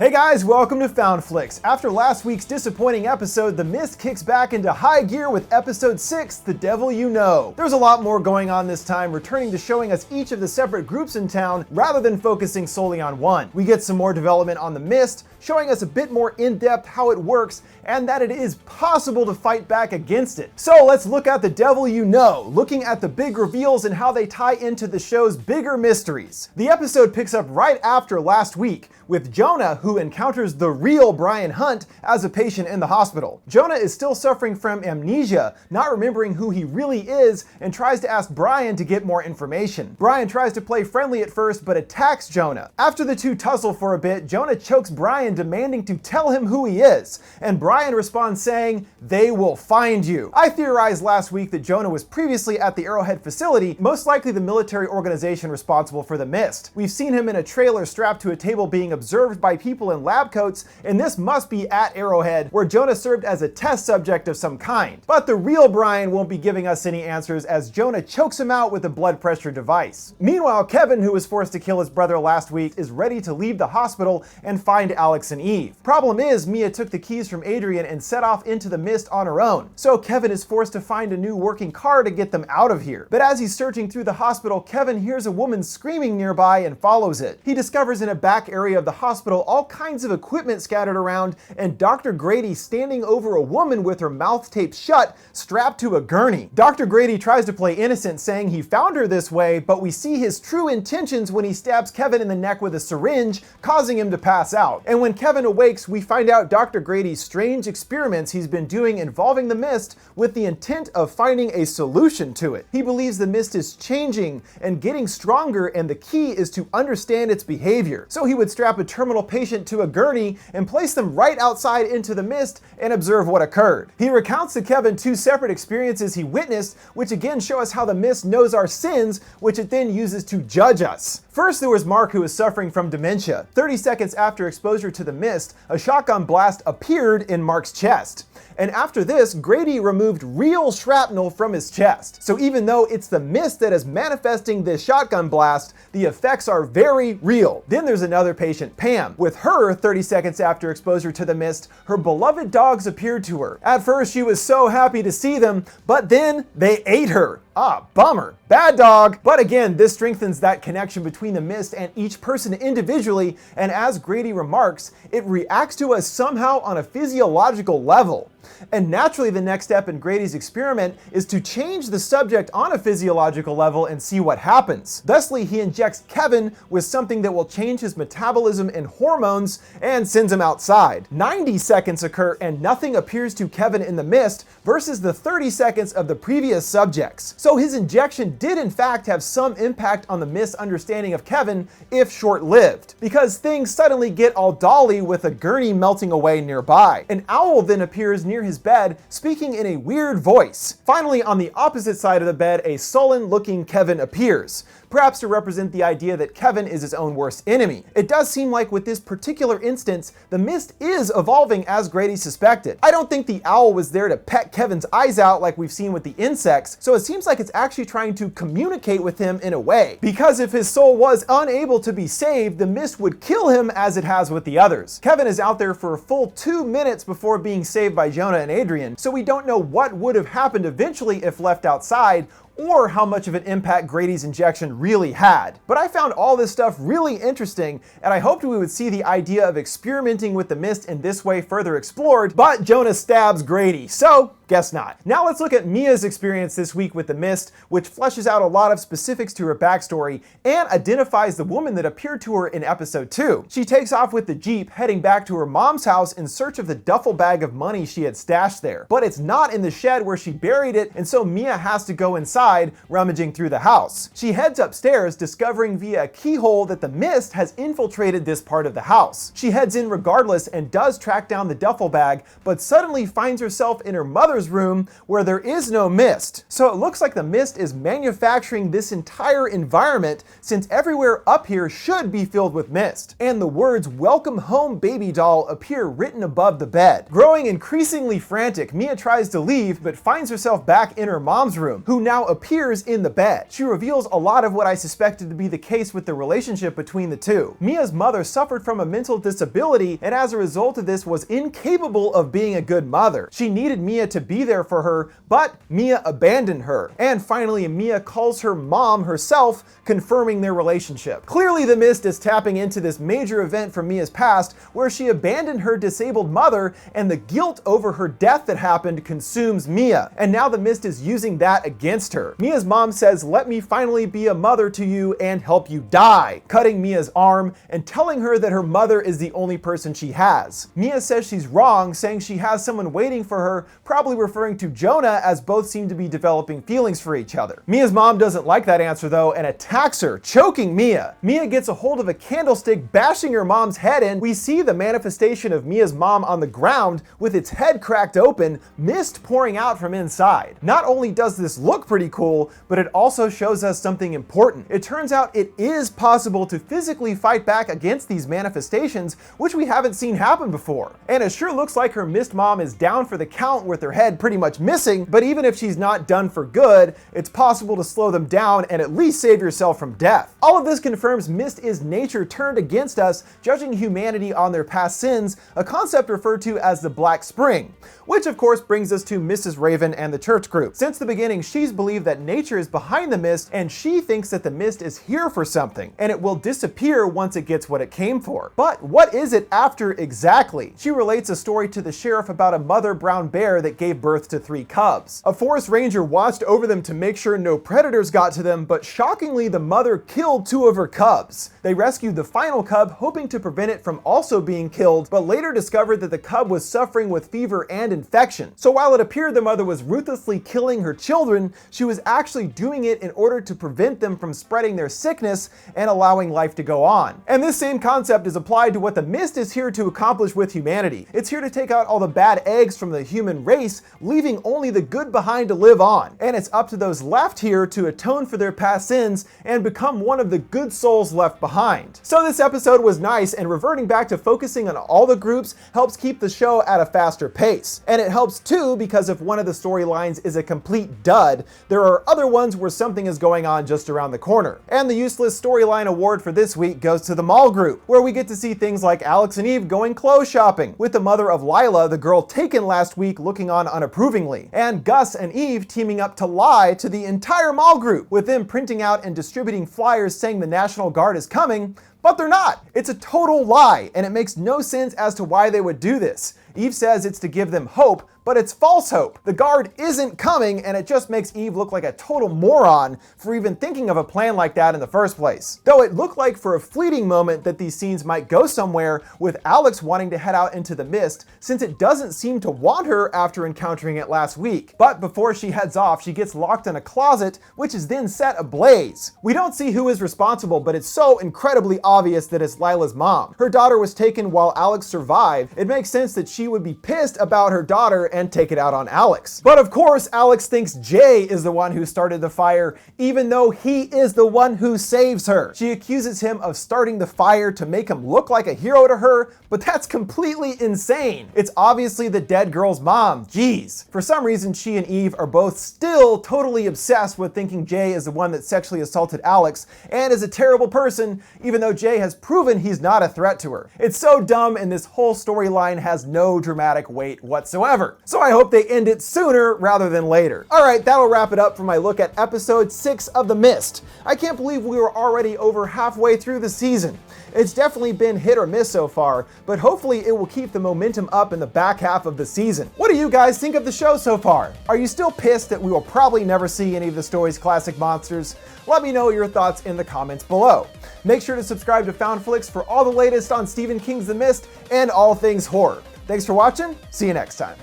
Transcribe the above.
Hey guys, welcome to FoundFlix. After last week's disappointing episode, The Mist kicks back into high gear with episode 6, The Devil You Know. There's a lot more going on this time, returning to showing us each of the separate groups in town rather than focusing solely on one. We get some more development on The Mist, showing us a bit more in-depth how it works and that it is possible to fight back against it. So let's look at The Devil You Know, looking at the big reveals and how they tie into the show's bigger mysteries. The episode picks up right after last week, with Jonah, who encounters the real Brian Hunt as a patient in the hospital. Jonah is still suffering from amnesia, not remembering who he really is, and tries to ask Brian to get more information. Brian tries to play friendly at first, but attacks Jonah. After the two tussle for a bit, Jonah chokes Brian, demanding to tell him who he is, and Brian responds saying, "They will find you." I theorized last week that Jonah was previously at the Arrowhead facility, most likely the military organization responsible for the Mist. We've seen him in a trailer strapped to a table being observed by people in lab coats, and this must be at Arrowhead, where Jonah served as a test subject of some kind. But the real Brian won't be giving us any answers, as Jonah chokes him out with a blood pressure device. Meanwhile, Kevin, who was forced to kill his brother last week, is ready to leave the hospital and find Alex and Eve. Problem is, Mia took the keys from Adrian and set off into the Mist on her own, so Kevin is forced to find a new working car to get them out of here. But as he's searching through the hospital, Kevin hears a woman screaming nearby and follows it. He discovers in a back area of the hospital all kinds of equipment scattered around, and Dr. Grady standing over a woman with her mouth taped shut, strapped to a gurney. Dr. Grady tries to play innocent, saying he found her this way, but we see his true intentions when he stabs Kevin in the neck with a syringe, causing him to pass out. And when Kevin awakes, we find out Dr. Grady's strange experiments he's been doing involving the Mist with the intent of finding a solution to it. He believes the Mist is changing and getting stronger, and the key is to understand its behavior. So he would strap a terminal patient to a gurney and place them right outside into the Mist and observe what occurred. He recounts to Kevin two separate experiences he witnessed, which again show us how the Mist knows our sins, which it then uses to judge us. First, there was Mark, who was suffering from dementia. 30 seconds after exposure to the Mist, a shotgun blast appeared in Mark's chest. And after this, Grady removed real shrapnel from his chest. So even though it's the Mist that is manifesting this shotgun blast, the effects are very real. Then there's another patient, Pam. With her, 30 seconds after exposure to the Mist, her beloved dogs appeared to her. At first, she was so happy to see them, but then they ate her. Ah, bummer. Bad dog. But again, this strengthens that connection between the Mist and each person individually, and as Grady remarks, it reacts to us somehow on a physiological level. And naturally, the next step in Grady's experiment is to change the subject on a physiological level and see what happens. Thusly, he injects Kevin with something that will change his metabolism and hormones and sends him outside. 90 seconds occur and nothing appears to Kevin in the Mist versus the 30 seconds of the previous subjects. So his injection did in fact have some impact on the Mist's understanding of Kevin, if short-lived, because things suddenly get all dolly with a gurney melting away nearby. An owl then appears near his bed, speaking in a weird voice. Finally, on the opposite side of the bed, a sullen-looking Kevin appears, perhaps to represent the idea that Kevin is his own worst enemy. It does seem like with this particular instance, the Mist is evolving as Grady suspected. I don't think the owl was there to peck Kevin's eyes out like we've seen with the insects, so it seems like it's actually trying to communicate with him in a way. Because if his soul was unable to be saved, the Mist would kill him as it has with the others. Kevin is out there for a full 2 minutes before being saved by Jonah and Adrian, so we don't know what would have happened eventually if left outside, or how much of an impact Grady's injection really had. But I found all this stuff really interesting, and I hoped we would see the idea of experimenting with the Mist in this way further explored, but Jonah stabs Grady, so guess not. Now let's look at Mia's experience this week with the Mist, which fleshes out a lot of specifics to her backstory and identifies the woman that appeared to her in episode 2. She takes off with the Jeep, heading back to her mom's house in search of the duffel bag of money she had stashed there. But it's not in the shed where she buried it, and so Mia has to go inside, rummaging through the house. She heads upstairs, discovering via a keyhole that the Mist has infiltrated this part of the house. She heads in regardless and does track down the duffel bag, but suddenly finds herself in her mother's mother's room where there is no mist. So it looks like the mist is manufacturing this entire environment, since everywhere up here should be filled with mist. And the words "Welcome home, baby doll" appear written above the bed. Growing increasingly frantic, Mia tries to leave, but finds herself back in her mom's room, who now appears in the bed. She reveals a lot of what I suspected to be the case with the relationship between the two. Mia's mother suffered from a mental disability, and as a result of this was incapable of being a good mother. She needed Mia to be there for her, but Mia abandoned her. And finally, Mia calls her mom herself, confirming their relationship. Clearly, the mist is tapping into this major event from Mia's past, where she abandoned her disabled mother, and the guilt over her death that happened consumes Mia. And now the mist is using that against her. Mia's mom says, "Let me finally be a mother to you and help you die," cutting Mia's arm and telling her that her mother is the only person she has. Mia says she's wrong, saying she has someone waiting for her, probably referring to Jonah, as both seem to be developing feelings for each other. Mia's mom doesn't like that answer though and attacks her, choking Mia. Mia gets a hold of a candlestick, bashing her mom's head in. We see the manifestation of Mia's mom on the ground with its head cracked open, mist pouring out from inside. Not only does this look pretty cool, but it also shows us something important. It turns out it is possible to physically fight back against these manifestations, which we haven't seen happen before. And it sure looks like her mist mom is down for the count with her head pretty much missing, but even if she's not done for good, it's possible to slow them down and at least save yourself from death. All of this confirms mist is nature turned against us, judging humanity on their past sins, a concept referred to as the Black Spring, which of course brings us to Mrs. Raven and the church group. Since the beginning, she's believed that nature is behind the mist, and she thinks that the mist is here for something, and it will disappear once it gets what it came for. But what is it after exactly? She relates a story to the sheriff about a mother brown bear that gave birth to 3 cubs. A forest ranger watched over them to make sure no predators got to them, but shockingly the mother killed 2 of her cubs. They rescued the final cub, hoping to prevent it from also being killed, but later discovered that the cub was suffering with fever and infection. So while it appeared the mother was ruthlessly killing her children, she was actually doing it in order to prevent them from spreading their sickness and allowing life to go on. And this same concept is applied to what the mist is here to accomplish with humanity. It's here to take out all the bad eggs from the human race, leaving only the good behind to live on. And it's up to those left here to atone for their past sins and become one of the good souls left behind. So this episode was nice, and reverting back to focusing on all the groups helps keep the show at a faster pace. And it helps too because if one of the storylines is a complete dud, there are other ones where something is going on just around the corner. And the useless storyline award for this week goes to the mall group, where we get to see things like Alex and Eve going clothes shopping, with the mother of Lila, the girl taken last week, looking on unapprovingly, and Gus and Eve teaming up to lie to the entire mall group, with them printing out and distributing flyers saying the National Guard is coming, but they're not. It's a total lie, and it makes no sense as to why they would do this. Eve says it's to give them hope, but it's false hope. The guard isn't coming, and it just makes Eve look like a total moron for even thinking of a plan like that in the first place. Though it looked like for a fleeting moment that these scenes might go somewhere, with Alex wanting to head out into the mist, since it doesn't seem to want her after encountering it last week. But before she heads off, she gets locked in a closet, which is then set ablaze. We don't see who is responsible, but it's so incredibly obvious that it's Lila's mom. Her daughter was taken while Alex survived. It makes sense that she would be pissed about her daughter and take it out on Alex. But of course, Alex thinks Jay is the one who started the fire, even though he is the one who saves her. She accuses him of starting the fire to make him look like a hero to her, but that's completely insane. It's obviously the dead girl's mom. Jeez. For some reason, she and Eve are both still totally obsessed with thinking Jay is the one that sexually assaulted Alex and is a terrible person, even though Jay has proven he's not a threat to her. It's so dumb, and this whole storyline has no dramatic weight whatsoever. So I hope they end it sooner rather than later. Alright, that'll wrap it up for my look at episode 6 of The Mist. I can't believe we were already over halfway through the season. It's definitely been hit or miss so far, but hopefully it will keep the momentum up in the back half of the season. What do you guys think of the show so far? Are you still pissed that we will probably never see any of the story's classic monsters? Let me know your thoughts in the comments below. Make sure to subscribe to FoundFlix for all the latest on Stephen King's The Mist and all things horror. Thanks for watching. See you next time.